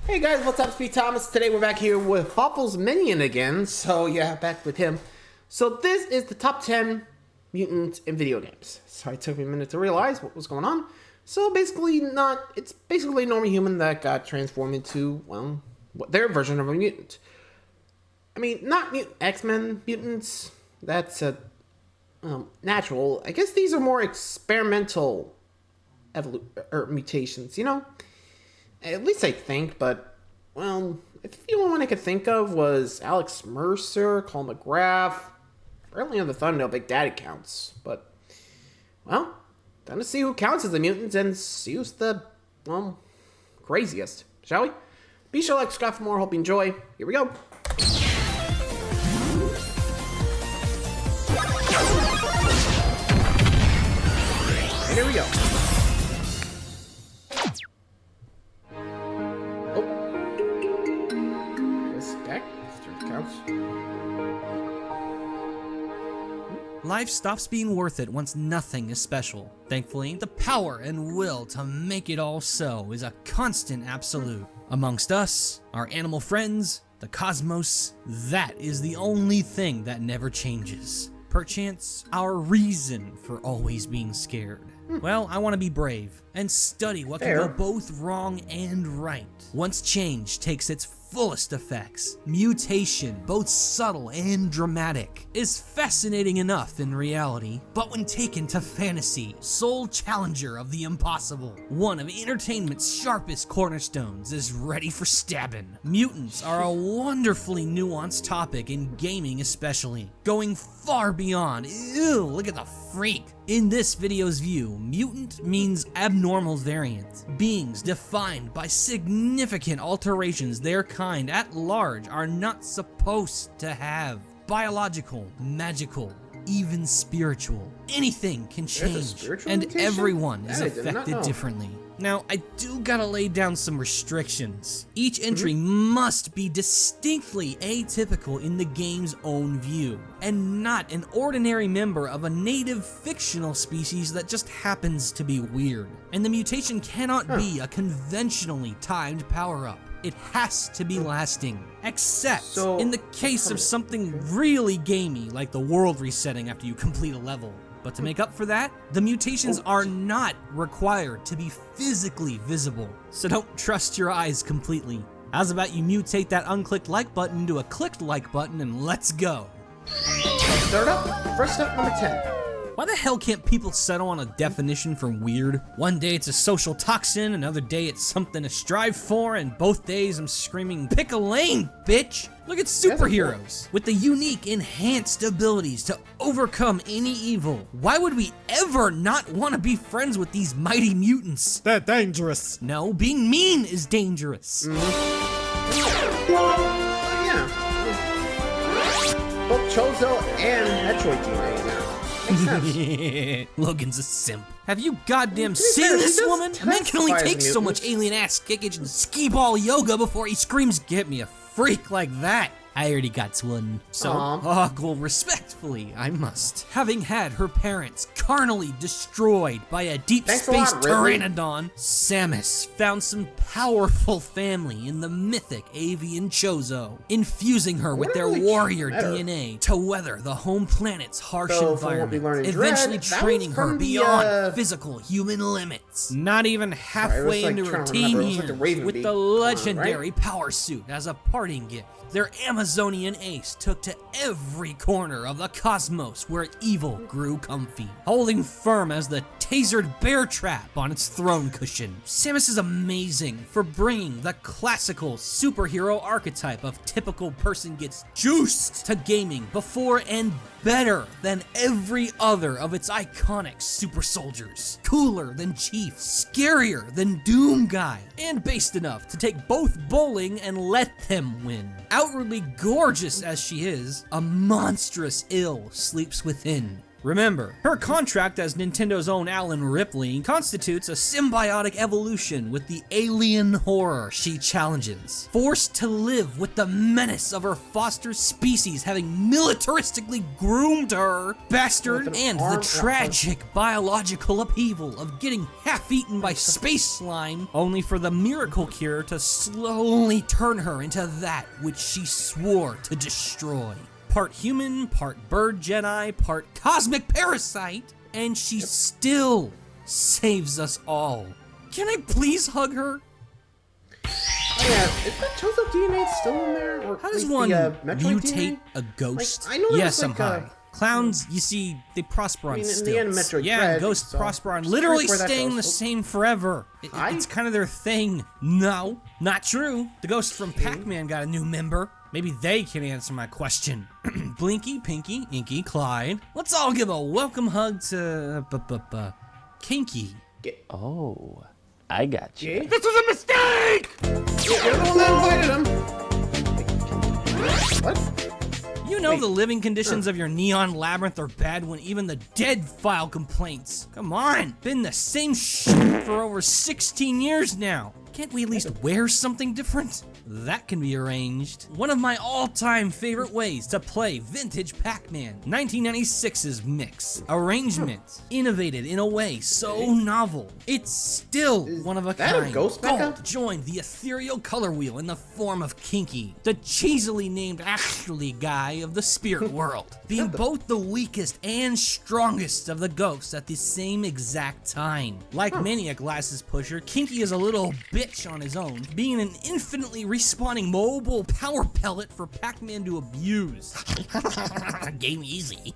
Hey guys, what's up? Speed Thomas. Today we're back here with Waffles Minion again. So yeah, back with him. So this is the top 10 mutants in video games. Sorry, it took me a minute to realize what was going on. So basically it's basically a normal human that got transformed into, well, their version of a mutant. I mean, not X-Men mutants. That's natural. I guess these are more experimental mutations, you know? At least I think, but, well, the only one I could think of was Alex Mercer, Colin McGrath, apparently on the thumbnail Big Daddy counts, but, well, time to see who counts as a mutant and see who's the, well, craziest, shall we? Be sure to like, subscribe for more, hope you enjoy. Here we go. And here we go. Life stops being worth it once nothing is special. Thankfully, the power and will to make it all so is a constant absolute. Amongst us, our animal friends, the cosmos, that is the only thing that never changes. Perchance, our reason for always being scared. Well, I want to be brave and study what can go both wrong and right. Once change takes its fullest effects, mutation, both subtle and dramatic, is fascinating enough in reality, but when taken to fantasy, sole challenger of the impossible, one of entertainment's sharpest cornerstones is ready for stabbing. Mutants are a wonderfully nuanced topic in gaming especially, going far beyond, ew, look at the freak. In this video's view, mutant means abnormal variant, beings defined by significant alterations their kind at large are not supposed to have. Biological, magical, even spiritual. Anything can change, and mutation? Everyone is affected differently. Now, I do gotta lay down some restrictions. Each entry must be distinctly atypical in the game's own view, and not an ordinary member of a native fictional species that just happens to be weird. And the mutation cannot be a conventionally timed power-up. It has to be lasting, except in the case of something really gamey, like the world resetting after you complete a level. But to make up for that, the mutations are not required to be physically visible, so don't trust your eyes completely. How's about you mutate that unclicked like button into a clicked like button and let's go. Start up, first up, number 10. Why the hell can't people settle on a definition for weird? One day it's a social toxin, another day it's something to strive for, and both days I'm screaming, pick a lane, bitch! Look at superheroes with the unique, enhanced abilities to overcome any evil. Why would we ever not want to be friends with these mighty mutants? They're dangerous. No, being mean is dangerous. Yeah. Both Chozo and Metroid DNA now. Logan's a simp. Have you goddamn seen this woman? A man can only take so much alien ass kickage and skee ball yoga before he screams, get me a freak like that. I already got one. So, well, respectfully, I must. Having had her parents carnally destroyed by a deep space pteranodon, Samus found some powerful family in the mythic avian Chozo, infusing her with their warrior DNA to weather the home planet's harsh environment, eventually training her beyond physical human limits. Not even halfway into her teen years, with the legendary power suit as a parting gift. Their Amazonian ace took to every corner of the cosmos where evil grew comfy, holding firm as the tasered bear trap on its throne cushion. Samus is amazing for bringing the classical superhero archetype of typical person gets juiced to gaming before and better than every other of its iconic super soldiers. Cooler than Chief, scarier than Doom Guy, and based enough to take both bowling and let them win. Outwardly gorgeous as she is, a monstrous ill sleeps within. Remember, her contract as Nintendo's own Alan Ripley constitutes a symbiotic evolution with the alien horror she challenges. Forced to live with the menace of her foster species having militaristically groomed her, Bastard, and the tragic biological upheaval of getting half-eaten by space slime, only for the miracle cure to slowly turn her into that which she swore to destroy. Part human, part bird Jedi, part cosmic parasite, and she still saves us all. Can I please hug her? Oh yeah, is that Joseph DNA still in there? Or How does like one the, mutate mutate a ghost? Like, I know yes, like I'm high. Clowns, you see, they prosper on in the end stilts. of Metroid Yeah, Dread, ghosts so prosper on literally where that staying goes. the same forever. It's kind of their thing. No, not true. The ghost from Pac-Man got a new member. Maybe they can answer my question. Blinky, Pinky, Inky, Clyde. Let's all give a welcome hug to Kinky. Oh, I got you. Jay? This was a mistake! You're the one that invited him. What? You know the living conditions of your neon labyrinth are bad when even the dead file complaints. Come on, been the same shit for over 16 years now. Can't we at least wear something different? That can be arranged. One of my all-time favorite ways to play vintage Pac-Man, 1996's mix. Arrangement, innovated in a way so novel. It's still one of a that a kind. ghost backup? Gold joined the ethereal color wheel in the form of Kinky, the cheesily named actually guy of the spirit world, being both the weakest and strongest of the ghosts at the same exact time. Like many a glasses pusher, Kinky is a little bitch on his own, being an infinitely respawning mobile power pellet for Pac-Man to abuse. Game easy.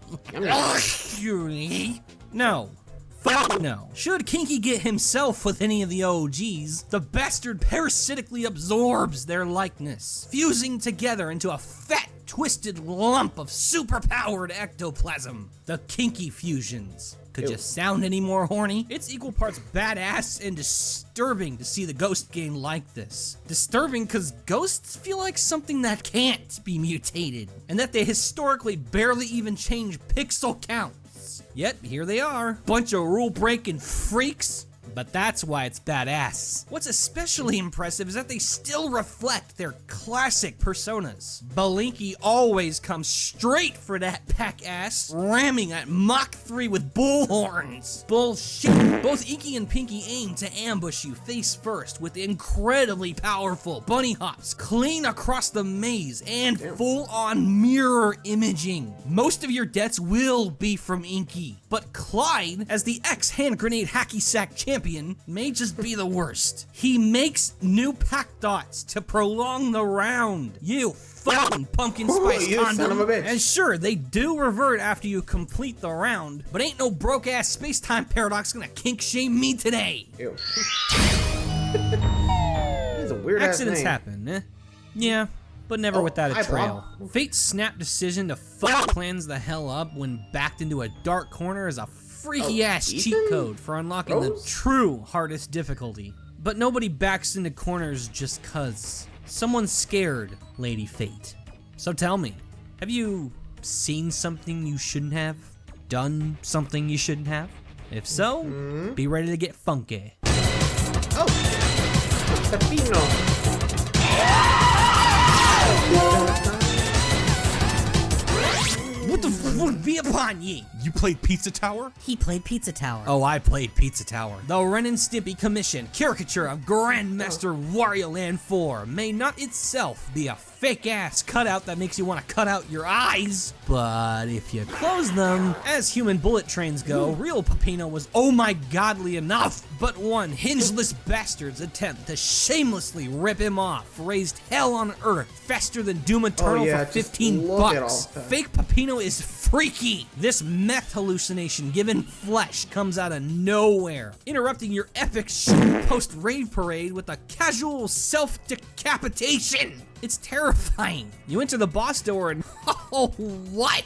No. Fuck no. Should Kinky get himself with any of the OGs, the bastard parasitically absorbs their likeness, fusing together into a fat, twisted lump of superpowered ectoplasm. The Kinky fusions. Could you sound any more horny? It's equal parts badass and disturbing to see the ghost game like this. Disturbing because ghosts feel like something that can't be mutated, and that they historically barely even change pixel counts. Yet, here they are. Bunch of rule-breaking freaks. But that's why it's badass. What's especially impressive is that they still reflect their classic personas. Balinky always comes straight for that pack ass, ramming at Mach 3 with bullhorns. Bullshit. Both Inky and Pinky aim to ambush you face first with incredibly powerful bunny hops clean across the maze and full-on mirror imaging. Most of your deaths will be from Inky, but Clyde, as the ex-hand grenade hacky sack champion, may just be the worst. He makes new pack dots to prolong the round. You fucking pumpkin spice you condom. son of a bitch. And sure, they do revert after you complete the round, but ain't no broke-ass space-time paradox gonna kink-shame me today. Ew. That's a weird Accidents ass name. happen, eh? Yeah, but never without a hi, trail. Bob. Fate's snap decision to fuck plans the hell up when backed into a dark corner is a freaky ass cheat Ethan? code for unlocking the Rose? true hardest difficulty. But nobody backs into corners just cuz. Someone's scared, Lady Fate. So tell me, have you seen something you shouldn't have? Done something you shouldn't have? If so, be ready to get funky. Oh, Pepino. What the fuck be upon ye? You played Pizza Tower? He played Pizza Tower. Oh, I played Pizza Tower. The Ren and Stimpy Commission caricature of Grandmaster Wario Land 4 may not itself be a fake-ass cutout that makes you want to cut out your eyes, but if you close them, as human bullet trains go, real Pepino was oh my godly enough, but one hingeless bastard's attempt to shamelessly rip him off raised hell on earth faster than Doom Eternal yeah, for just 15 look at bucks. all that. Fake Pepino is freaky. This meth hallucination given flesh comes out of nowhere, interrupting your epic post-rave parade with a casual self-decapitation. It's terrifying. You enter the boss door and oh, what?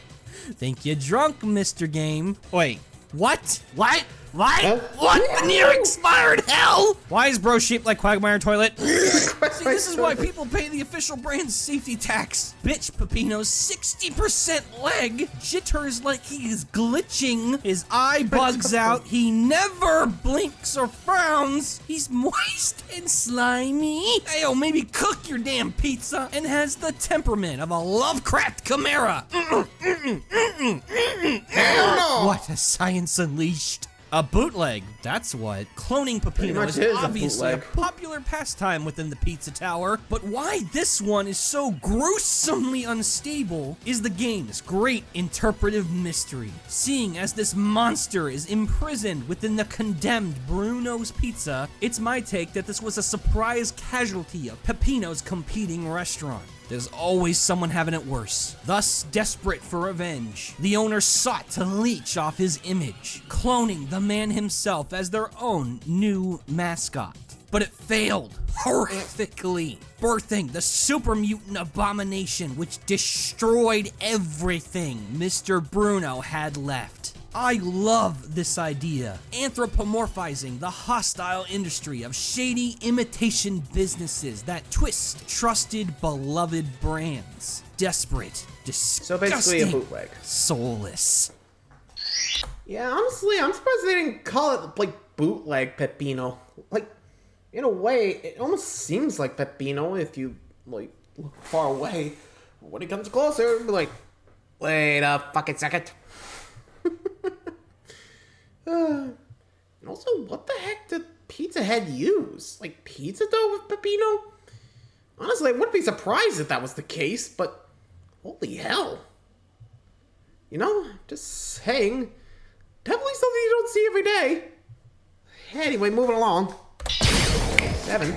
Think you're drunk, Mr. Game. Wait, what? What? What? What? The near expired hell? Why is bro shaped like Quagmire toilet? See, this is why people pay the official brand's safety tax. Bitch Pepino's 60% leg jitters like he is glitching. His eye bugs out. He never blinks or frowns. He's moist and slimy. Ayo, maybe cook your damn pizza, and has the temperament of a Lovecraft chimera. Hell no! What has science unleashed? A bootleg, that's what. Cloning Pepino much is is a obviously a bootleg. popular pastime within the Pizza Tower, but why this one is so gruesomely unstable is the game's great interpretive mystery. Seeing as this monster is imprisoned within the condemned Bruno's Pizza, it's my take that this was a surprise casualty of Pepino's competing restaurant. There's always someone having it worse. Thus, desperate for revenge, the owner sought to leech off his image, cloning the man himself as their own new mascot. But it failed horrifically, birthing the super mutant abomination which destroyed everything Mr. Bruno had left. I love this idea, anthropomorphizing the hostile industry of shady imitation businesses that twist trusted, beloved brands. Desperate, disgusting, So basically a bootleg. soulless. Yeah, honestly, I'm surprised they didn't call it, like, bootleg Pepino. Like, in a way, it almost seems like Pepino if you, like, look far away. When it comes closer, it'll be like, wait a fucking second. And also, what the heck did Pizza Head use? Like, pizza dough with Pepino? Honestly I wouldn't be surprised if that was the case, but holy hell. You know, just saying. Definitely something you don't see every day. Anyway, moving along. 7.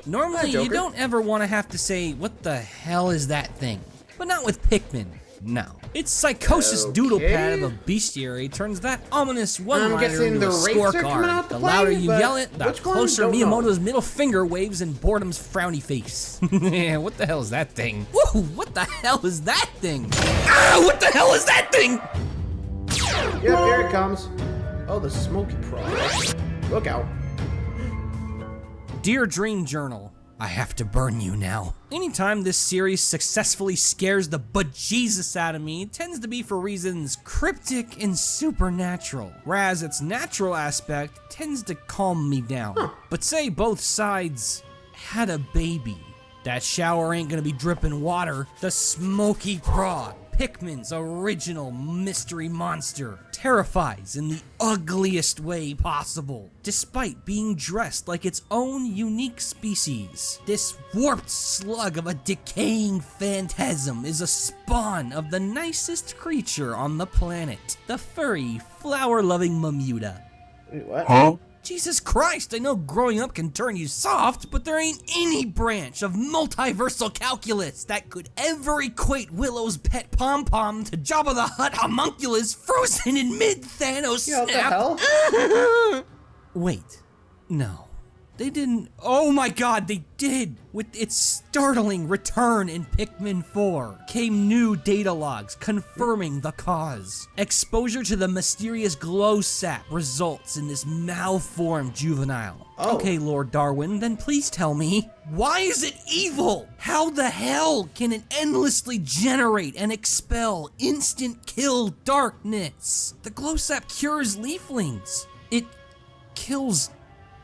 Normally, Joker. you don't ever want to have to say, what the hell is that thing? But not with Pikmin. No. Its psychosis doodle pad of a bestiary turns that ominous one-liner guessing into the a rates are coming out scorecard. to The play, louder you but yell it, the which one? closer Don't know. Miyamoto's middle finger waves in boredom's frowny face. Yeah, what the hell is that thing? Woo, what the hell is that thing? Ah, what the hell is that thing? Yep, here it comes. Oh, the Smokey Progg. Look out. Dear Dream Journal, I have to burn you now. Anytime this series successfully scares the bejesus out of me, it tends to be for reasons cryptic and supernatural, whereas its natural aspect tends to calm me down. But say both sides had a baby. That shower ain't gonna be dripping water. The Smokey Progg, Pikmin's original mystery monster, terrifies in the ugliest way possible, despite being dressed like its own unique species. This warped slug of a decaying phantasm is a spawn of the nicest creature on the planet, the furry, flower-loving Mewtwo. Wait, what? Huh? Jesus Christ, I know growing up can turn you soft, but there ain't any branch of multiversal calculus that could ever equate Willow's pet pom-pom to Jabba the Hutt homunculus frozen in mid-Thanos Yeah, what the snap. hell? Wait, no. They didn't. Oh my god, they did! With its startling return in Pikmin 4 came new data logs confirming the cause. Exposure to the mysterious glow sap results in this malformed juvenile. Oh. Okay, Lord Darwin, then please tell me, why is it evil? How the hell can it endlessly generate and expel instant kill darkness? The glow sap cures leaflings. It kills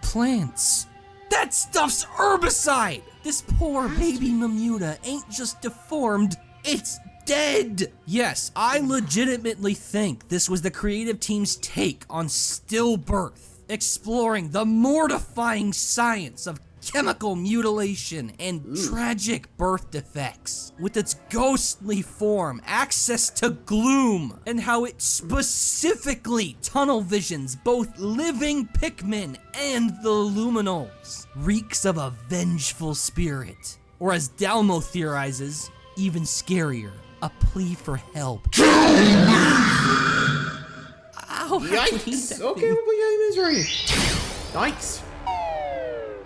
plants. That stuff's herbicide! This poor baby Mewtwo ain't just deformed, it's dead! Yes, I legitimately think this was the creative team's take on stillbirth, exploring the mortifying science of chemical mutilation and tragic birth defects, with its ghostly form, access to gloom, and how it specifically tunnel visions both living Pikmin and the Luminals. Reeks of a vengeful spirit, or as Dalmo theorizes, even scarier, a plea for help. Ow, how could he Yikes! that Okay, thing? we'll put you in misery. Yikes.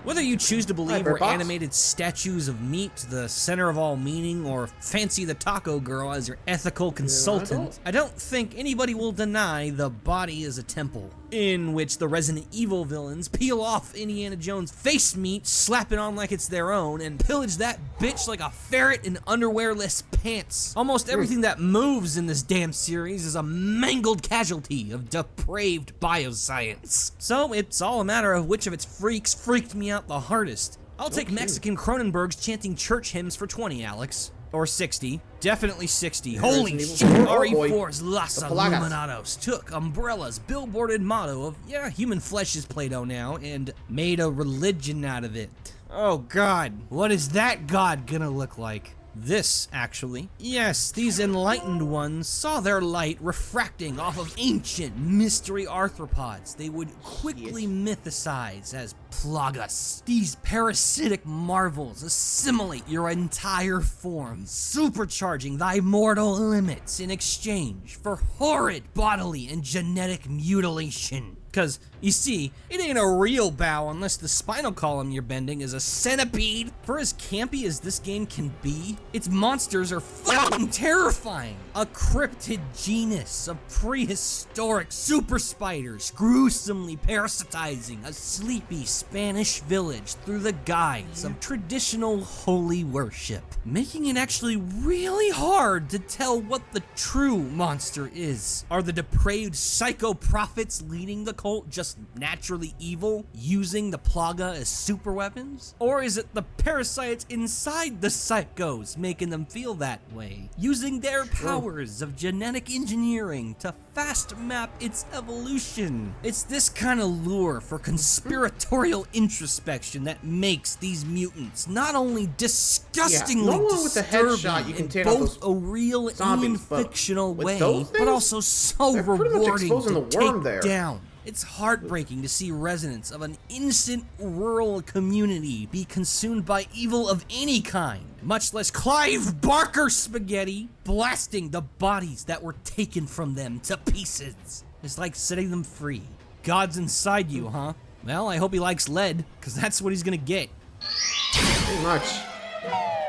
Whether you choose to believe Bird we're Box. animated statues of meat, the center of all meaning, or fancy the taco girl as your ethical consultant, I don't think anybody will deny the body is a temple, in which the Resident Evil villains peel off Indiana Jones' face meat, slap it on like it's their own, and pillage that bitch like a ferret in underwearless pants. Almost everything that moves in this damn series is a mangled casualty of depraved bioscience. So it's all a matter of which of its freaks freaked me out the hardest. I'll take Mexican Cronenbergs chanting church hymns for 20, Alex. Or 60. Definitely 60. Holy shit! RE4's Las The Plagas. Illuminados took Umbrella's billboarded motto of, yeah, human flesh is Play-Doh now, and made a religion out of it. Oh god, what is that god gonna look like? This, actually. Yes, these enlightened ones saw their light refracting off of ancient mystery arthropods they would quickly mythicize as Plagas. These parasitic marvels assimilate your entire form, supercharging thy mortal limits in exchange for horrid bodily and genetic mutilation. Cause, you see, it ain't a real bow unless the spinal column you're bending is a centipede. For as campy as this game can be, its monsters are fucking terrifying. A cryptid genus of prehistoric super spiders gruesomely parasitizing a sleepy Spanish village through the guise of traditional holy worship, making it actually really hard to tell what the true monster is. Are the depraved psycho prophets leading the cult just naturally evil, using the Plaga as super weapons? Or is it the parasites inside the psychos making them feel that way, using their powers of genetic engineering to fast map its evolution? It's this kind of lure for conspiratorial introspection that makes these mutants not only disgustingly no one with a disturbing headshot, you can in take out both those a real and zombies, but fictional with way, those but things, also so they're pretty much rewarding exposing to the worm take there. down. It's heartbreaking to see residents of an innocent rural community be consumed by evil of any kind, much less Clive Barker spaghetti, blasting the bodies that were taken from them to pieces. It's like setting them free. God's inside you, huh? Well, I hope he likes lead, because that's what he's gonna get. Pretty much.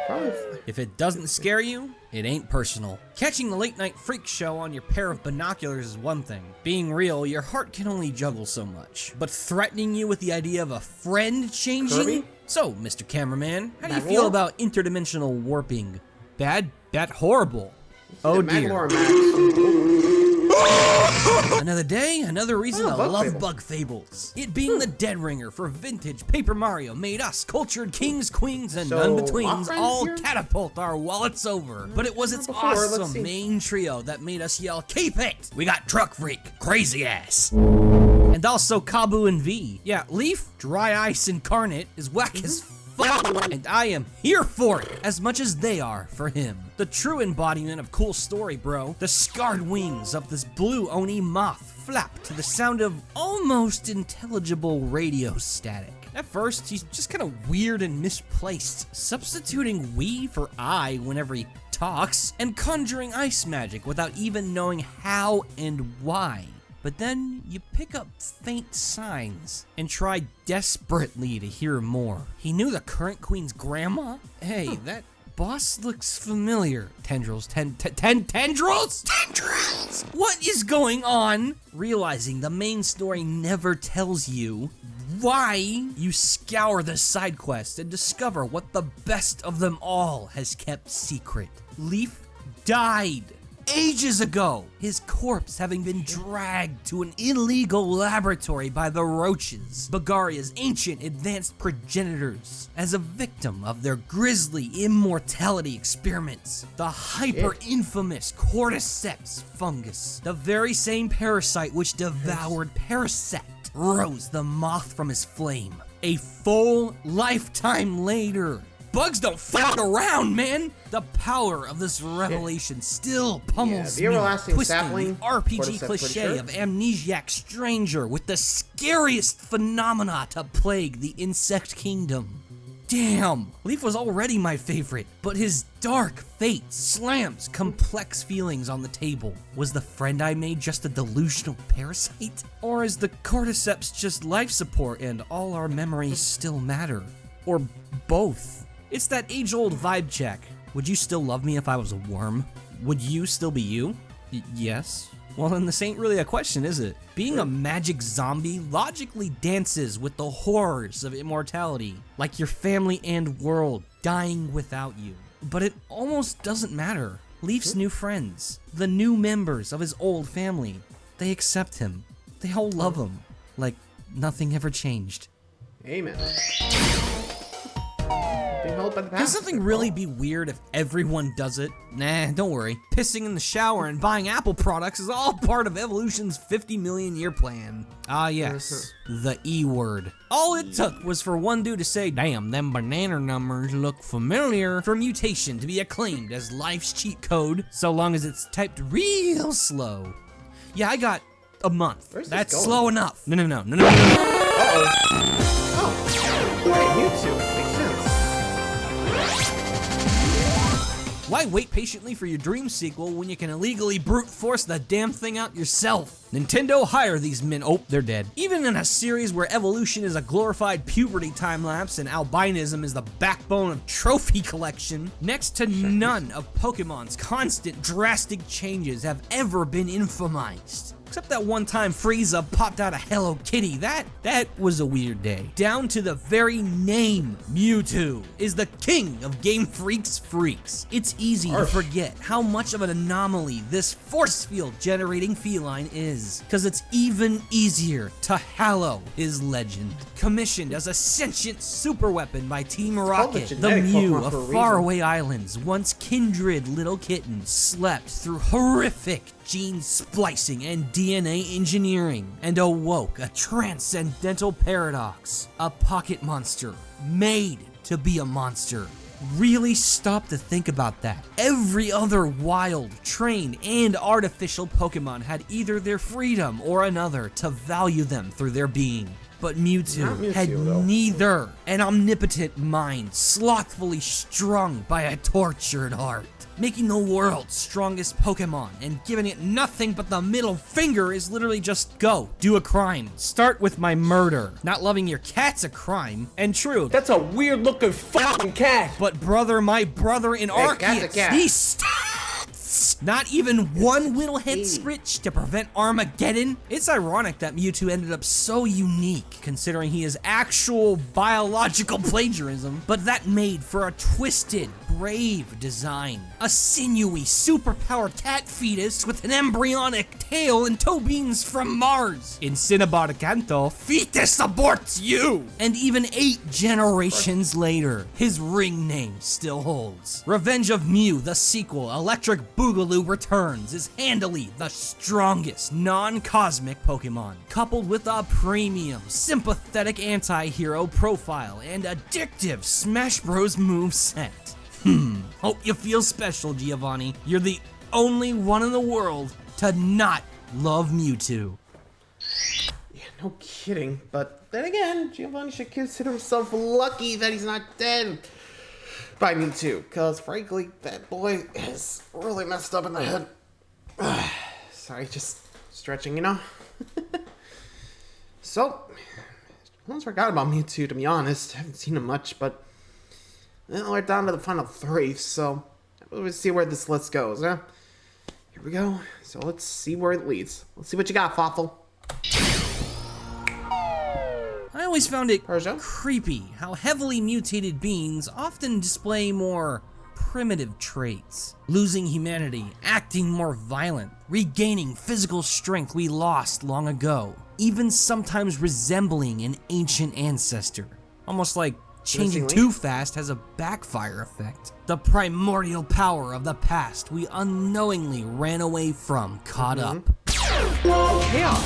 Probably. If it doesn't scare you, it ain't personal. Catching the late night freak show on your pair of binoculars is one thing. Being real, your heart can only juggle so much. But threatening you with the idea of a friend changing? Kirby? So, Mr. Cameraman, how do you Bad feel warp? about interdimensional warping? Bad? Bad horrible. Oh dear. Magmore Max. Another day, another reason to Bug love Fables. Bug Fables. It being the dead ringer for vintage Paper Mario made us cultured kings, queens, and So, none-betweens our all friends here? catapult our wallets over. But it was its Before, let's awesome see. main trio that made us yell, "Keep it! We got Truck Freak, Crazy Ass." And also Kabu and V. Yeah, Leaf, Dry Ice Incarnate, is whack as fuck, and I am here for it as much as they are for him. The true embodiment of cool story, bro. The scarred wings of this blue Oni moth flap to the sound of almost intelligible radio static. At first, he's just kind of weird and misplaced, substituting we for I whenever he talks, and conjuring ice magic without even knowing how and why. But then you pick up faint signs and try desperately to hear more. He knew the current queen's grandma? Hey, that boss looks familiar. Tendrils? Tendrils? Tendrils! What is going on? Realizing the main story never tells you why, you scour the side quest and discover what the best of them all has kept secret. Leaf died ages ago, his corpse having been dragged to an illegal laboratory by the Roaches, Bagaria's ancient advanced progenitors, as a victim of their grisly immortality experiments. The hyper-infamous cordyceps fungus, the very same parasite which devoured Parasect, rose the moth from his flame. A full lifetime later. Bugs don't fuck around, man! The power of this revelation still pummels the everlasting me, twisting sapling, the RPG cordyceps, pretty cliche sure. of amnesiac stranger with the scariest phenomena to plague the insect kingdom. Damn, Leaf was already my favorite, but his dark fate slams complex feelings on the table. Was the friend I made just a delusional parasite? Or is the cordyceps just life support and all our memories still matter? Or both? It's that age-old vibe check. Would you still love me if I was a worm? Would you still be you? Yes. Well, then this ain't really a question, is it? Being a magic zombie logically dances with the horrors of immortality, like your family and world dying without you. But it almost doesn't matter. Leaf's new friends, the new members of his old family, they accept him. They all love him, like nothing ever changed. Amen. Can something really be weird if everyone does it? Nah, don't worry. Pissing in the shower and buying Apple products is all part of evolution's 50 million year plan. Ah yes, the E word. All it took was for one dude to say, damn, them banana numbers look familiar, for mutation to be acclaimed as life's cheat code, so long as it's typed real slow. Yeah, I got a month. That's slow enough. No. Uh-oh. Oh, right, Mewtwo. Makes sense. Why wait patiently for your dream sequel when you can illegally brute force the damn thing out yourself? Nintendo, hire these men. Oh, they're dead. Even in a series where evolution is a glorified puberty time-lapse and albinism is the backbone of trophy collection, next to none of Pokemon's constant drastic changes have ever been infamized. Except that one time Frieza popped out a Hello Kitty. That was a weird day. Down to the very name, Mewtwo is the king of Game Freak's freaks. It's easy to forget how much of an anomaly this force field generating feline is, because it's even easier to hallow his legend. Commissioned as a sentient super weapon by Team Rocket, the Mew of faraway islands, once kindred little kittens, slept through horrific gene splicing and DNA engineering, and awoke a transcendental paradox. A pocket monster made to be a monster. Really stop to think about that. Every other wild, trained, and artificial Pokemon had either their freedom or another to value them through their being. But Mewtwo had neither. An omnipotent mind slothfully strung by a tortured heart. Making the world's strongest Pokemon and giving it nothing but the middle finger is literally just go, do a crime. Start with my murder. Not loving your cat's a crime. And true, that's a weird looking fucking cat. But brother, my brother in Arceus, he not even one little head scritch to prevent Armageddon. It's ironic that Mewtwo ended up so unique, considering he is actual biological plagiarism, but that made for a twisted, brave design. A sinewy, superpowered cat fetus with an embryonic tail and toe beans from Mars. In Cinnabon Canto, fetus aborts you! And even 8 generations later, his ring name still holds. Revenge of Mew, the sequel, Electric Boogaloo returns, is handily the strongest non-cosmic Pokemon, coupled with a premium, sympathetic anti-hero profile and addictive Smash Bros. Moveset. Hope you feel special, Giovanni. You're the only one in the world to not love Mewtwo. Yeah, no kidding. But then again, Giovanni should consider himself lucky that he's not dead by Mewtwo, because frankly, that boy is really messed up in the head. Sorry, just stretching, you know? So, I almost forgot about Mewtwo, to be honest. I haven't seen him much, but well, we're down to the final 3, so let's see where this list goes, huh? Here we go. So let's see where it leads. Let's see what you got, Fawful. I always found it creepy how heavily mutated beings often display more primitive traits. Losing humanity, acting more violent, regaining physical strength we lost long ago, even sometimes resembling an ancient ancestor. Almost like changing too fast has a backfire effect. The primordial power of the past we unknowingly ran away from caught up. Yeah.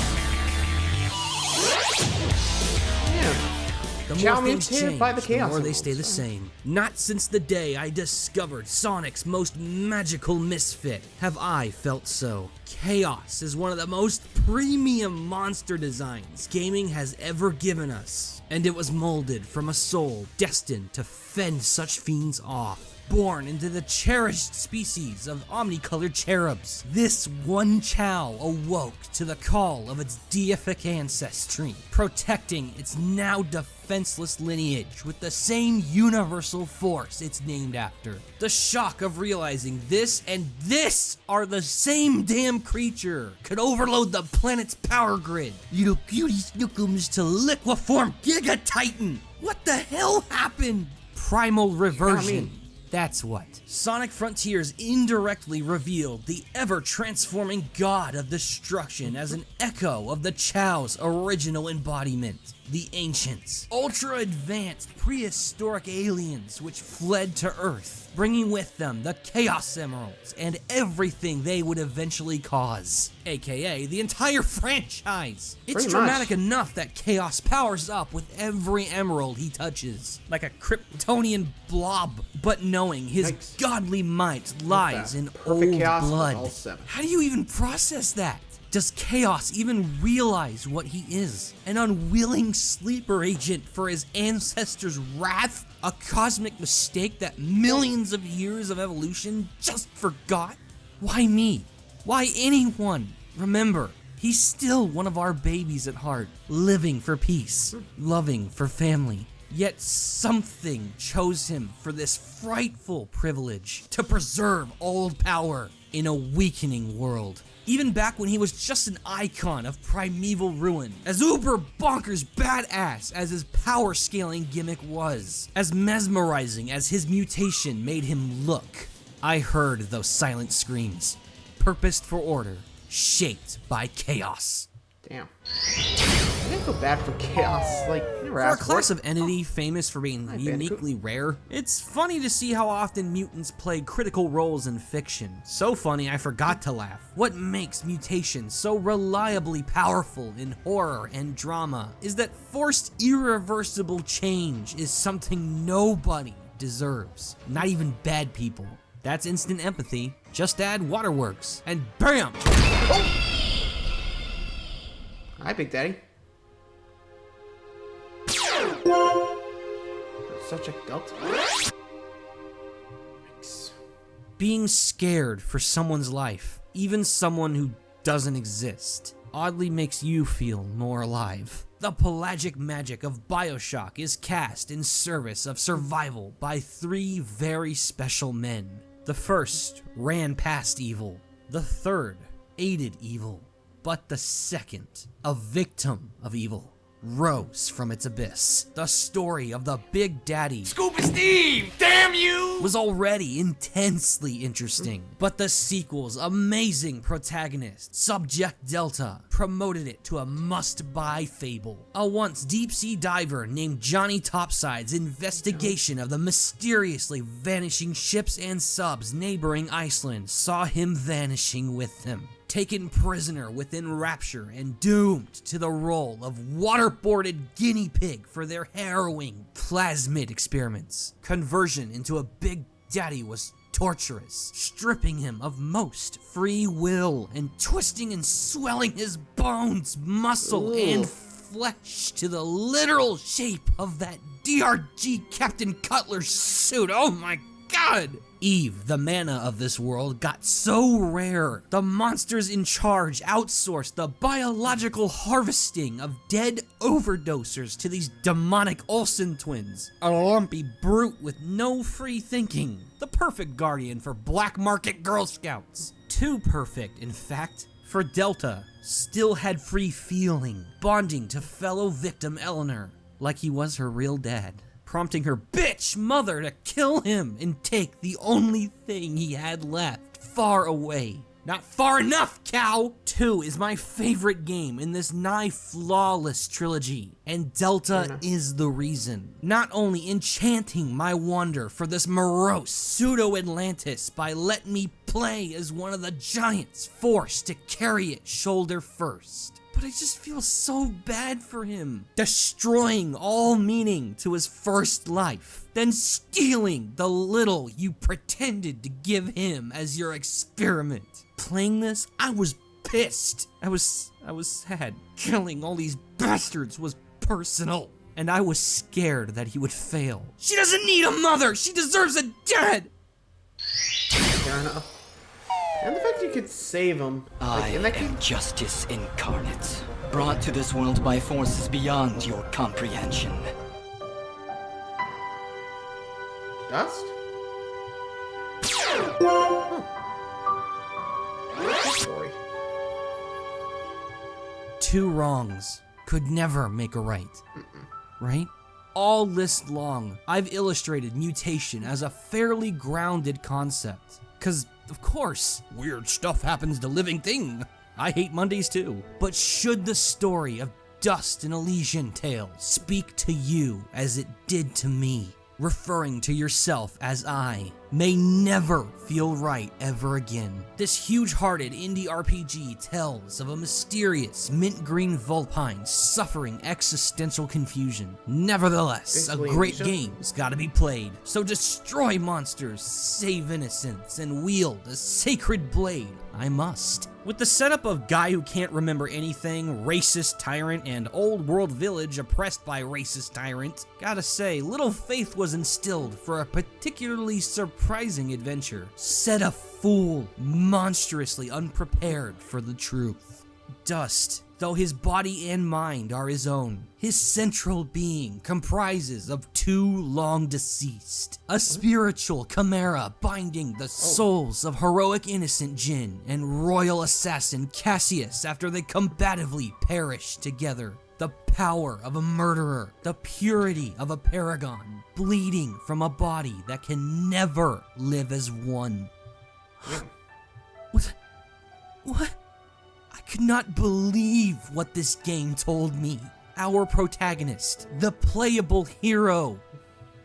The Chow more things mutated change, by the the Chaos more they stay the Emeralds. same. Not since the day I discovered Sonic's most magical misfit have I felt so. Chaos is one of the most premium monster designs gaming has ever given us, and it was molded from a soul destined to fend such fiends off. Born into the cherished species of omnicolored cherubs, this one Chow awoke to the call of its deific ancestry, protecting its now defenseless lineage with the same universal force it's named after. The shock of realizing this and this are the same damn creature could overload the planet's power grid. Little cutie snookums to liqueform Giga Titan. What the hell happened? Primal reversion. That's what. Sonic Frontiers indirectly revealed the ever-transforming god of destruction as an echo of the Chow's original embodiment, the Ancients. Ultra-advanced prehistoric aliens which fled to Earth, bringing with them the Chaos Emeralds and everything they would eventually cause, aka the entire franchise. It's Pretty dramatic much. enough that Chaos powers up with every emerald he touches, like a Kryptonian blob, but knowing his Yikes. godly might lies in Perfect old chaos with blood. all 7. How do you even process that? Does Chaos even realize what he is? An unwilling sleeper agent for his ancestors' wrath? A cosmic mistake that millions of years of evolution just forgot? Why me? Why anyone? Remember, he's still one of our babies at heart, living for peace, loving for family. Yet something chose him for this frightful privilege to preserve old power in a weakening world. Even back when he was just an icon of primeval ruin, as uber bonkers badass as his power scaling gimmick was, as mesmerizing as his mutation made him look, I heard those silent screams, purposed for order, shaped by chaos. Damn. I didn't feel bad for Chaos. Like, never For a asked class for it. of entity famous for being Hi, uniquely rare, it's funny to see how often mutants play critical roles in fiction. So funny I forgot to laugh. What makes mutations so reliably powerful in horror and drama is that forced irreversible change is something nobody deserves. Not even bad people. That's instant empathy. Just add waterworks, and BAM! Hi, Big Daddy. Such a gulp. Thanks. Being scared for someone's life, even someone who doesn't exist, oddly makes you feel more alive. The pelagic magic of BioShock is cast in service of survival by 3 very special men. The first ran past evil. The third aided evil. But the second, a victim of evil, rose from its abyss. The story of the Big Daddy Scuba Steve, damn you! was already intensely interesting, but the sequel's amazing protagonist, Subject Delta, promoted it to a must-buy fable. A once deep-sea diver named Johnny Topside's investigation of the mysteriously vanishing ships and subs neighboring Iceland saw him vanishing with them. Taken prisoner within Rapture and doomed to the role of waterboarded guinea pig for their harrowing plasmid experiments. Conversion into a Big Daddy was torturous, stripping him of most free will and twisting and swelling his bones, muscle, and flesh to the literal shape of that DRG Captain Cutler suit. Oh my god! Eve, the mana of this world, got so rare, the monsters in charge outsourced the biological harvesting of dead overdosers to these demonic Olsen twins. A lumpy brute with no free thinking. The perfect guardian for black market Girl Scouts. Too perfect, in fact, for Delta. Still had free feeling, bonding to fellow victim Eleanor, like he was her real dad, prompting her bitch mother to kill him and take the only thing he had left far away. Not far enough, cow! 2 is my favorite game in this nigh flawless trilogy, and Delta is the reason. Not only enchanting my wonder for this morose pseudo-Atlantis by letting me play as one of the giants forced to carry it shoulder first, But I just feel so bad for him. Destroying all meaning to his first life. Then stealing the little you pretended to give him as your experiment. Playing this, I was pissed. I was sad. Killing all these bastards was personal. And I was scared that he would fail. She doesn't need a mother! She deserves a dad! Fair enough. And the fact you could save him. I am justice incarnate, brought to this world by forces beyond your comprehension. Dust? Huh. Good story. Two wrongs could never make a right. Right? All list long, I've illustrated mutation as a fairly grounded concept. Cause, of course, weird stuff happens to living thing. I hate Mondays too. But should the story of Dust and Elysian Tale speak to you as it did to me, referring to yourself as I, may never feel right ever again. This huge-hearted indie RPG tells of a mysterious mint green vulpine suffering existential confusion. Nevertheless, a great game's gotta be played. So destroy monsters, save innocence, and wield a sacred blade. I must. With the setup of guy who can't remember anything, racist tyrant, and old world village oppressed by racist tyrant, gotta say, little faith was instilled for a particularly surprising adventure. Set a fool monstrously unprepared for the truth. Dust, though his body and mind are his own, his central being comprises of two long deceased. A spiritual chimera binding the souls of heroic innocent Jin and royal assassin Cassius after they combatively perished together. The power of a murderer, the purity of a paragon, bleeding from a body that can never live as one. What? I could not believe what this game told me. Our protagonist, the playable hero,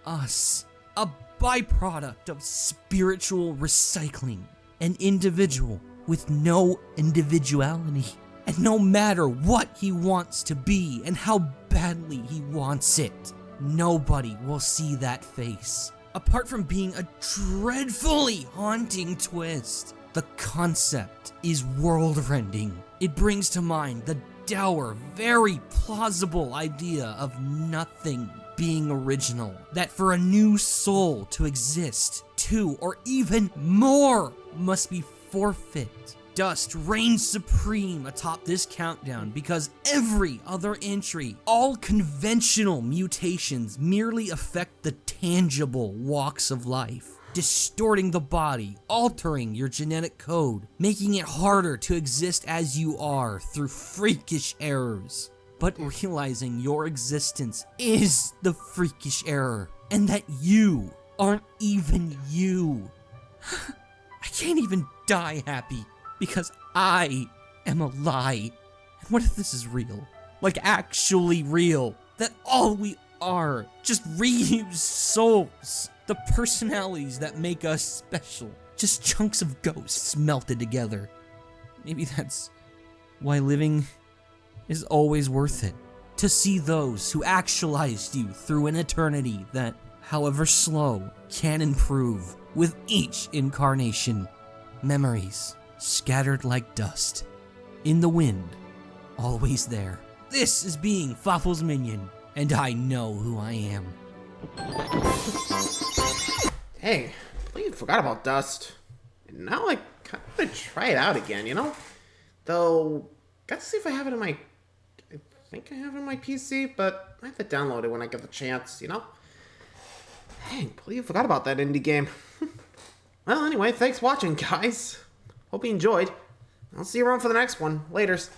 us, a byproduct of spiritual recycling, an individual with no individuality. And no matter what he wants to be and how badly he wants it, nobody will see that face. Apart from being a dreadfully haunting twist, the concept is world-rending. It brings to mind the dour, very plausible idea of nothing being original. That for a new soul to exist, two or even more must be forfeit. Dust reigns supreme atop this countdown because every other entry, all conventional mutations merely affect the tangible walks of life, distorting the body, altering your genetic code, making it harder to exist as you are through freakish errors. But realizing your existence is the freakish error, and that you aren't even you. I can't even die happy. Because I am a lie. And what if this is real? Like actually real? That all we are, just reused souls. The personalities that make us special. Just chunks of ghosts melted together. Maybe that's why living is always worth it. To see those who actualized you through an eternity that, however slow, can improve with each incarnation. Memories scattered like dust. In the wind, always there. This is being Faffel's minion, and I know who I am. Hey, I completely forgot about Dust. And now I kind of want to try it out again, you know? Though, gotta see if I have it in my... I think I have it in my PC, but I have to download it when I get the chance, you know? Dang, completely forgot about that indie game. Well, anyway, thanks for watching, guys. Hope you enjoyed. I'll see you around for the next one. Laters.